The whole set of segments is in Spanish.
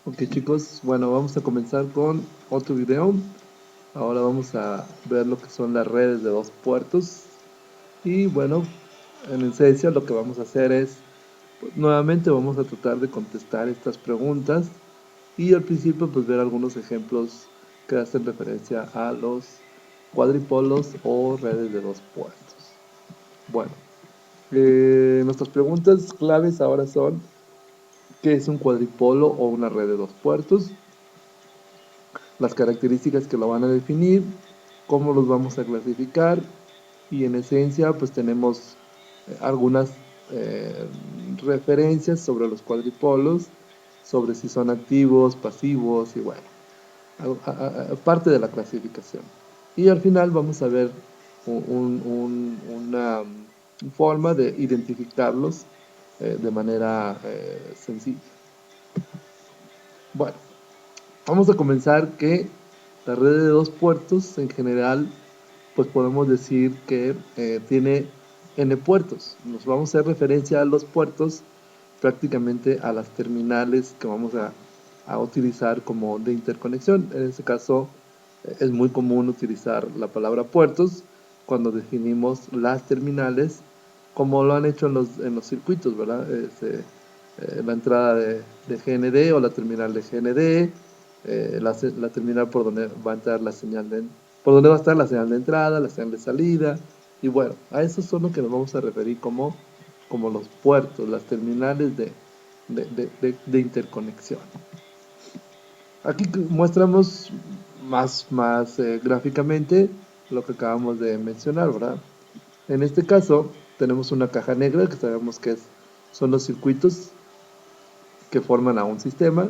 Ok chicos, bueno, vamos a comenzar con otro video. Ahora vamos a ver lo que son las redes de dos puertos. Y bueno, en esencia lo que vamos a hacer es, pues, nuevamente vamos a tratar de contestar estas preguntas. Y al principio pues ver algunos ejemplos que hacen referencia a los cuadripolos o redes de dos puertos. Bueno, nuestras preguntas claves ahora son: ¿qué es un cuadripolo o una red de dos puertos? Las características que lo van a definir, cómo los vamos a clasificar, y en esencia pues tenemos algunas eh, referencias sobre los cuadripolos, sobre si son activos, pasivos y bueno, parte de la clasificación. Y al final vamos a ver una forma de identificarlos de manera sencilla. Bueno, vamos a comenzar que la red de dos puertos en general, pues podemos decir que tiene n puertos. Nos vamos a hacer referencia a los puertos, prácticamente a las terminales que vamos a utilizar como de interconexión. En este caso es muy común utilizar la palabra puertos cuando definimos las terminales, como lo han hecho en los circuitos, ¿verdad? La entrada de GND o la terminal de GND, la terminal por donde va a entrar la señal por donde va a estar la señal de entrada, la señal de salida, y bueno, a esos son los que nos vamos a referir como los puertos, las terminales de interconexión. Aquí muestramos más gráficamente lo que acabamos de mencionar, ¿verdad? En este caso tenemos una caja negra que sabemos que son los circuitos que forman a un sistema,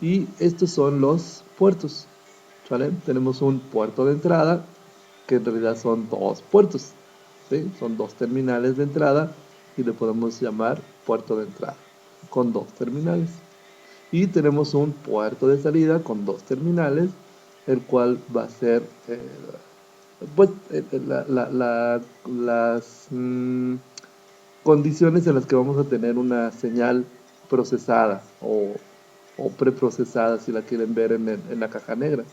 y estos son los puertos, ¿vale? Tenemos un puerto de entrada que en realidad son dos puertos, ¿sí? Son dos terminales de entrada y le podemos llamar puerto de entrada con dos terminales. Y tenemos un puerto de salida con dos terminales, el cual va a ser pues, las condiciones en las que vamos a tener una señal procesada o preprocesada, si la quieren ver en la caja negra,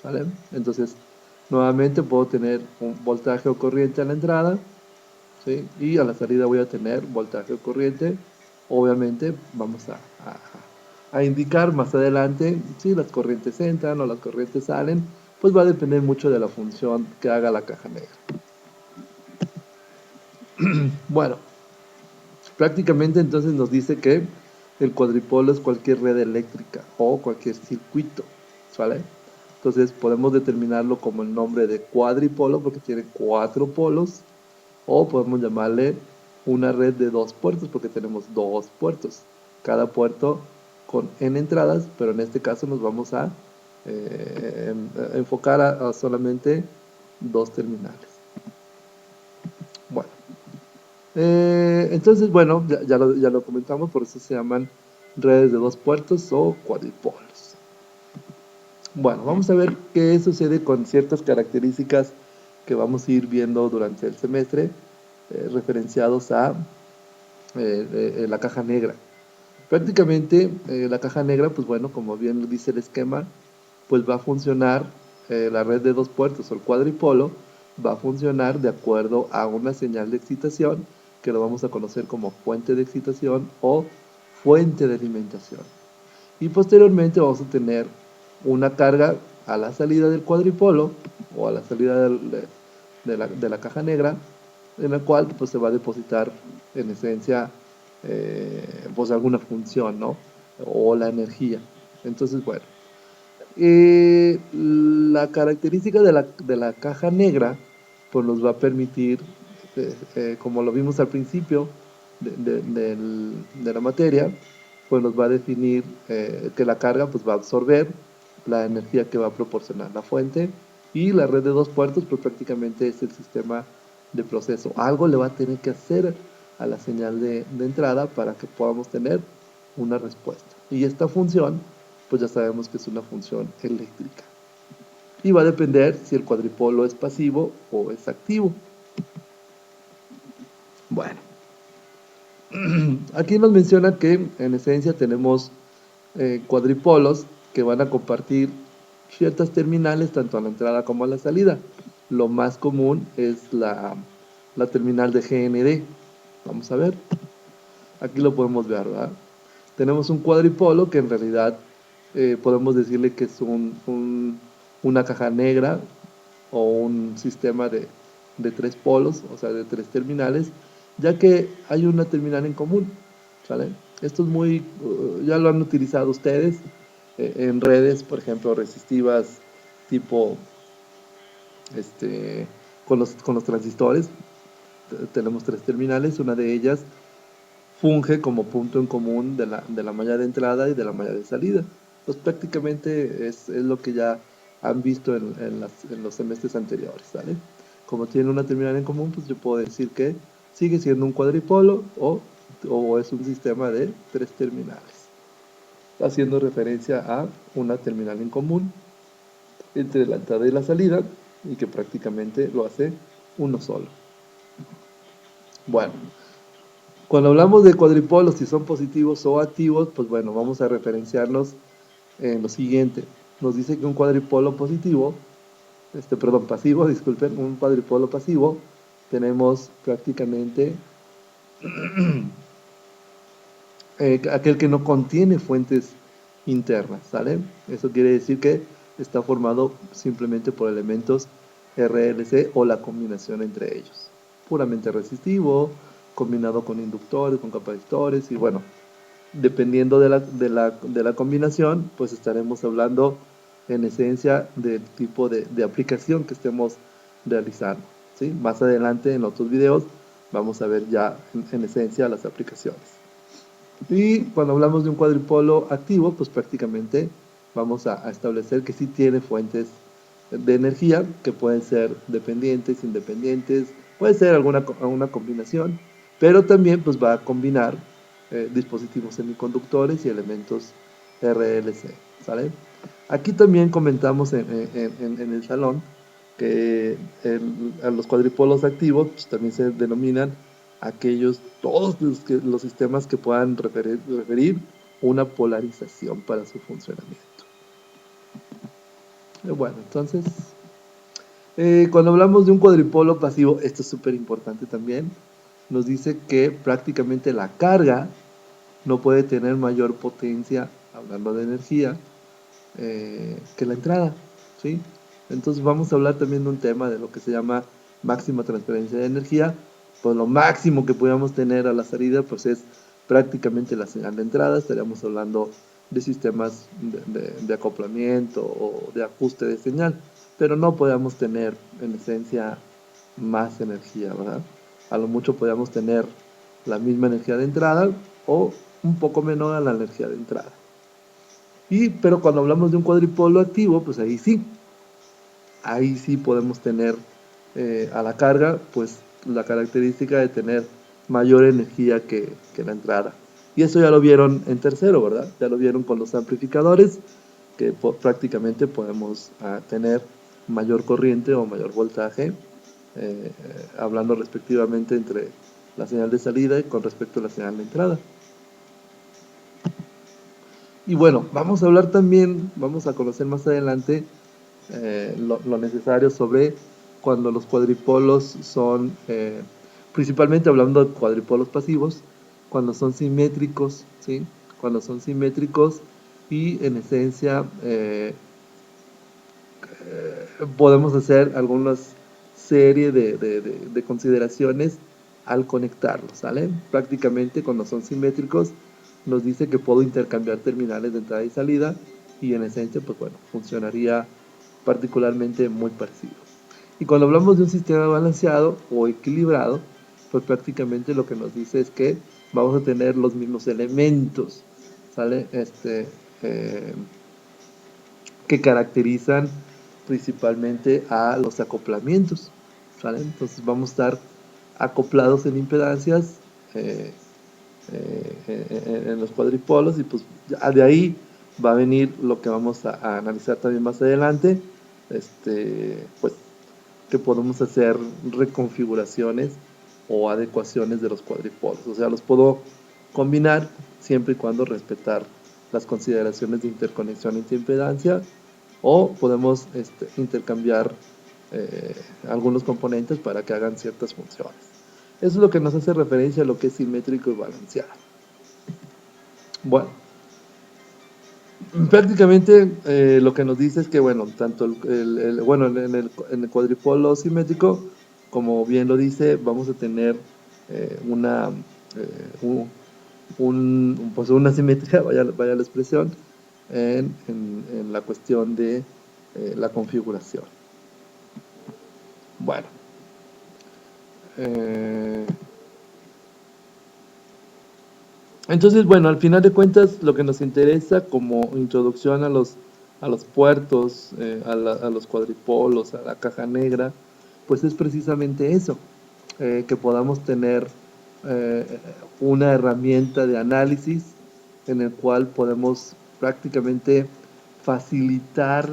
¿vale? Entonces, nuevamente puedo tener un voltaje o corriente a la entrada, ¿sí? Y a la salida voy a tener voltaje o corriente. Obviamente vamos a indicar más adelante si las corrientes entran o las corrientes salen, pues va a depender mucho de la función que haga la caja negra. Bueno, prácticamente entonces nos dice que el cuadripolo es cualquier red eléctrica o cualquier circuito, ¿vale? Entonces podemos determinarlo como el nombre de cuadripolo porque tiene cuatro polos, o podemos llamarle una red de dos puertos porque tenemos dos puertos, cada puerto con n entradas, pero en este caso nos vamos a enfocar a solamente dos terminales. Bueno, entonces, bueno, ya lo comentamos, por eso se llaman redes de dos puertos o cuadripolos. Bueno, vamos a ver qué sucede con ciertas características que vamos a ir viendo durante el semestre, referenciados a la caja negra. Prácticamente la caja negra, pues bueno, como bien dice el esquema, pues va a funcionar la red de dos puertos o el cuadripolo, va a funcionar de acuerdo a una señal de excitación que lo vamos a conocer como fuente de excitación o fuente de alimentación. Y posteriormente vamos a tener una carga a la salida del cuadripolo o a la salida de la caja negra, en la cual pues se va a depositar en esencia pues alguna función, ¿no? O la energía. Entonces, bueno, la característica de la caja negra pues nos va a permitir, como lo vimos al principio de la materia, pues nos va a definir que la carga pues va a absorber la energía que va a proporcionar la fuente, y la red de dos puertos pues prácticamente es el sistema de proceso. Algo le va a tener que hacer a la señal de entrada para que podamos tener una respuesta. Y esta función pues ya sabemos que es una función eléctrica. Y va a depender si el cuadripolo es pasivo o es activo. Bueno, aquí nos menciona que en esencia tenemos cuadripolos que van a compartir ciertas terminales tanto a la entrada como a la salida. Lo más común es la terminal de GND. Vamos a ver. Aquí lo podemos ver, ¿verdad? Tenemos un cuadripolo que en realidad podemos decirle que es una caja negra o un sistema de tres polos, o sea, de tres terminales, ya que hay una terminal en común, ¿sale? Esto es muy, ya lo han utilizado ustedes en redes, por ejemplo, resistivas tipo, este, con los transistores. Tenemos tres terminales, una de ellas funge como punto en común de la malla de entrada y de la malla de salida. Pues prácticamente es lo que ya han visto en los semestres anteriores, ¿sale? Como tiene una terminal en común, pues yo puedo decir que sigue siendo un cuadripolo o es un sistema de tres terminales, haciendo referencia a una terminal en común entre la entrada y la salida y que prácticamente lo hace uno solo. Bueno, cuando hablamos de cuadripolos, si son positivos o activos, pues bueno, vamos a referenciarnos en lo siguiente. Nos dice que un cuadripolo positivo, pasivo, disculpen, un cuadripolo pasivo, tenemos prácticamente aquel que no contiene fuentes internas, ¿sale? Eso quiere decir que está formado simplemente por elementos RLC o la combinación entre ellos. Puramente resistivo, combinado con inductores, con capacitores y bueno, dependiendo de la combinación, pues estaremos hablando en esencia del tipo de aplicación que estemos realizando, ¿sí? Más adelante en otros videos vamos a ver ya en esencia las aplicaciones. Y cuando hablamos de un cuadripolo activo, pues prácticamente vamos a establecer que sí tiene fuentes de energía que pueden ser dependientes, independientes, puede ser alguna combinación, pero también pues va a combinar dispositivos semiconductores y elementos RLC, ¿sale? Aquí también comentamos en el salón que a los cuadripolos activos pues, también se denominan todos los sistemas que puedan referir una polarización para su funcionamiento. Bueno, entonces, cuando hablamos de un cuadripolo pasivo, esto es súper importante también, nos dice que prácticamente la carga no puede tener mayor potencia, hablando de energía, que la entrada, ¿sí? Entonces vamos a hablar también de un tema de lo que se llama máxima transferencia de energía. Pues lo máximo que podamos tener a la salida pues es prácticamente la señal de entrada. Estaríamos hablando de sistemas de acoplamiento o de ajuste de señal, pero no podemos tener en esencia más energía, ¿verdad? A lo mucho podríamos tener la misma energía de entrada o un poco menor a la energía de entrada. Pero cuando hablamos de un cuadripolo activo, pues ahí sí podemos tener a la carga, pues la característica de tener mayor energía que la entrada. Y eso ya lo vieron en tercero, ¿verdad? Ya lo vieron con los amplificadores, que prácticamente podemos tener mayor corriente o mayor voltaje, hablando respectivamente entre la señal de salida y con respecto a la señal de entrada. Y bueno, vamos a hablar también, vamos a conocer más adelante lo necesario sobre cuando los cuadripolos son, principalmente hablando de cuadripolos pasivos, cuando son simétricos, ¿sí? Cuando son simétricos y en esencia podemos hacer algunas serie de consideraciones al conectarlos, ¿sale? Prácticamente cuando son simétricos nos dice que puedo intercambiar terminales de entrada y salida y en esencia, pues bueno, funcionaría particularmente muy parecido. Y cuando hablamos de un sistema balanceado o equilibrado, pues prácticamente lo que nos dice es que vamos a tener los mismos elementos, ¿sale? Que caracterizan principalmente a los acoplamientos, ¿sale? Entonces vamos a estar acoplados en impedancias en los cuadripolos y pues de ahí va a venir lo que vamos a analizar también más adelante, pues que podemos hacer reconfiguraciones o adecuaciones de los cuadripolos, o sea, los puedo combinar siempre y cuando respetar las consideraciones de interconexión e impedancia, o podemos intercambiar algunos componentes para que hagan ciertas funciones. Eso es lo que nos hace referencia a lo que es simétrico y balanceado. Bueno, prácticamente lo que nos dice es que, bueno, tanto en el cuadripolo simétrico, como bien lo dice, vamos a tener pues una simetría, vaya la expresión, en la cuestión de la configuración. Bueno, entonces, bueno, al final de cuentas, lo que nos interesa como introducción a los puertos, a los cuadripolos, a la caja negra, pues es precisamente eso, que podamos tener una herramienta de análisis en el cual podemos prácticamente facilitar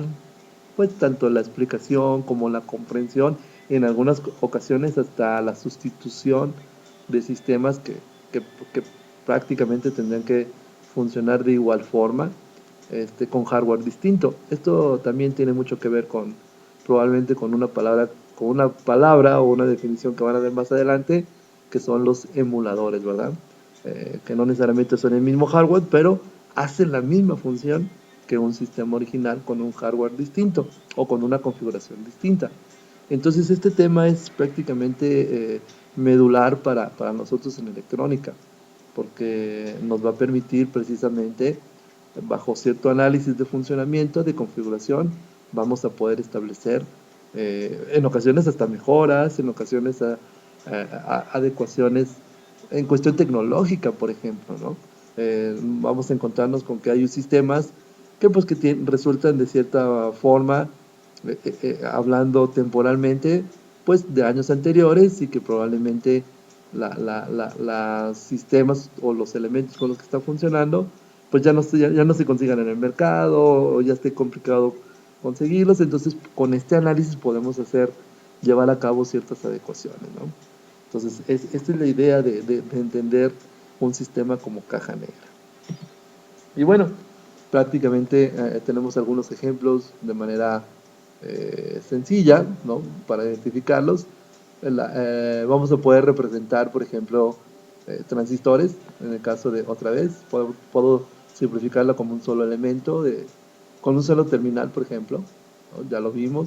pues tanto la explicación como la comprensión, en algunas ocasiones hasta la sustitución de sistemas que prácticamente tendrían que funcionar de igual forma con hardware distinto. Esto también tiene mucho que ver con probablemente con una palabra o una definición que van a ver más adelante, que son los emuladores, ¿verdad? Que no necesariamente son el mismo hardware, pero hacen la misma función que un sistema original con un hardware distinto o con una configuración distinta. Entonces este tema es prácticamente medular para nosotros en electrónica, porque nos va a permitir precisamente, bajo cierto análisis de funcionamiento, de configuración, vamos a poder establecer en ocasiones hasta mejoras, en ocasiones adecuaciones en cuestión tecnológica, por ejemplo, ¿no? Vamos a encontrarnos con que hay sistemas que pues que resultan de cierta forma, hablando temporalmente, pues de años anteriores, y que probablemente los sistemas o los elementos con los que están funcionando pues ya no se consigan en el mercado, o ya esté complicado conseguirlos. Entonces con este análisis podemos llevar a cabo ciertas adecuaciones, ¿no? Entonces esta es la idea de entender un sistema como caja negra. Y bueno, prácticamente tenemos algunos ejemplos de manera sencilla, ¿no? Para identificarlos. Vamos a poder representar, por ejemplo, transistores. En el caso de, otra vez, puedo simplificarlo como un solo elemento, con un solo terminal, por ejemplo, ¿no? Ya lo vimos.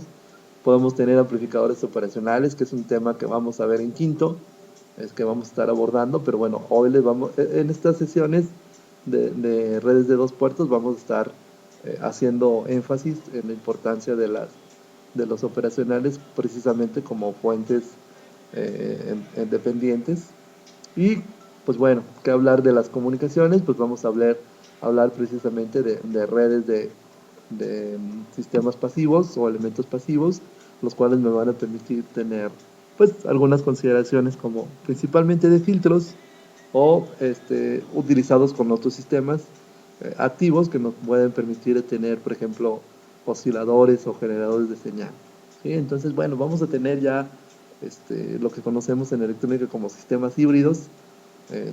Podemos tener amplificadores operacionales, que es un tema que vamos a ver en quinto, es que vamos a estar abordando, pero bueno, hoy en estas sesiones de redes de dos puertos vamos a estar haciendo énfasis en la importancia de los operacionales, precisamente como fuentes dependientes. Y pues bueno, que hablar de las comunicaciones, pues vamos a hablar precisamente de redes de sistemas pasivos o elementos pasivos, los cuales me van a permitir tener pues algunas consideraciones como principalmente de filtros, o utilizados con otros sistemas activos que nos pueden permitir tener, por ejemplo, osciladores o generadores de señal, ¿sí? Entonces, bueno, vamos a tener ya lo que conocemos en electrónica como sistemas híbridos,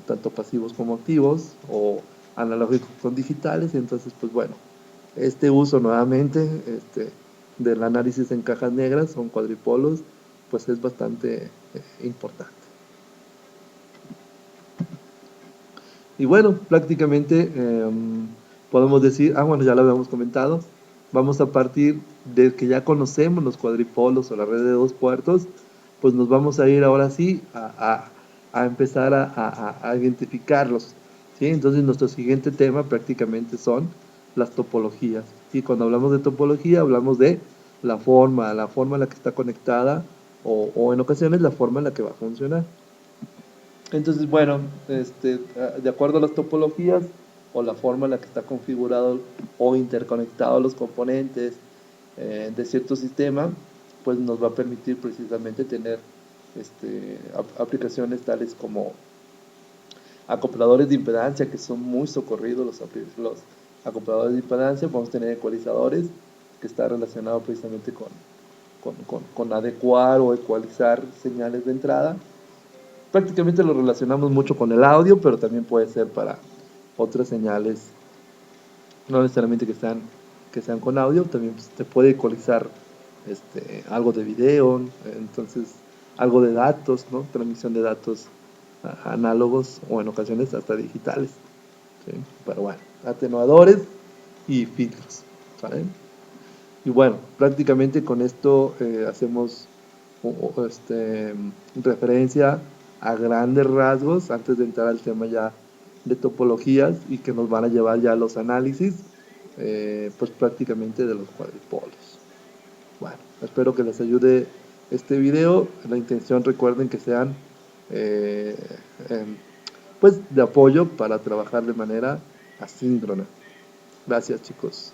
tanto pasivos como activos, o analógicos con digitales. Entonces, pues bueno, este uso nuevamente del análisis en cajas negras o en cuadripolos, pues es bastante importante. Y bueno, prácticamente podemos decir, bueno, ya lo habíamos comentado, vamos a partir de que ya conocemos los cuadripolos o la red de dos puertos, pues nos vamos a ir ahora sí a empezar a identificarlos, ¿sí? Entonces nuestro siguiente tema prácticamente son las topologías. Y cuando hablamos de topología hablamos de la forma en la que está conectada, o en ocasiones la forma en la que va a funcionar. Entonces, bueno, de acuerdo a las topologías o la forma en la que está configurado o interconectado los componentes de cierto sistema, pues nos va a permitir precisamente tener aplicaciones tales como acopladores de impedancia, que son muy socorridos los acopladores de impedancia. Podemos tener ecualizadores, que está relacionado precisamente con adecuar o ecualizar señales de entrada. Prácticamente lo relacionamos mucho con el audio, pero también puede ser para otras señales no necesariamente que sean con audio, también pues, te puede ecualizar algo de video, entonces algo de datos, ¿no? Transmisión de datos análogos o en ocasiones hasta digitales, ¿sí? Pero bueno, atenuadores y filtros, ¿vale? Y bueno, prácticamente con esto hacemos referencia a grandes rasgos antes de entrar al tema ya de topologías y que nos van a llevar ya a los análisis, pues prácticamente de los cuadripolos. Bueno, espero que les ayude este video. La intención, recuerden que sean eh, em, pues de apoyo para trabajar de manera asíncrona. Gracias, chicos.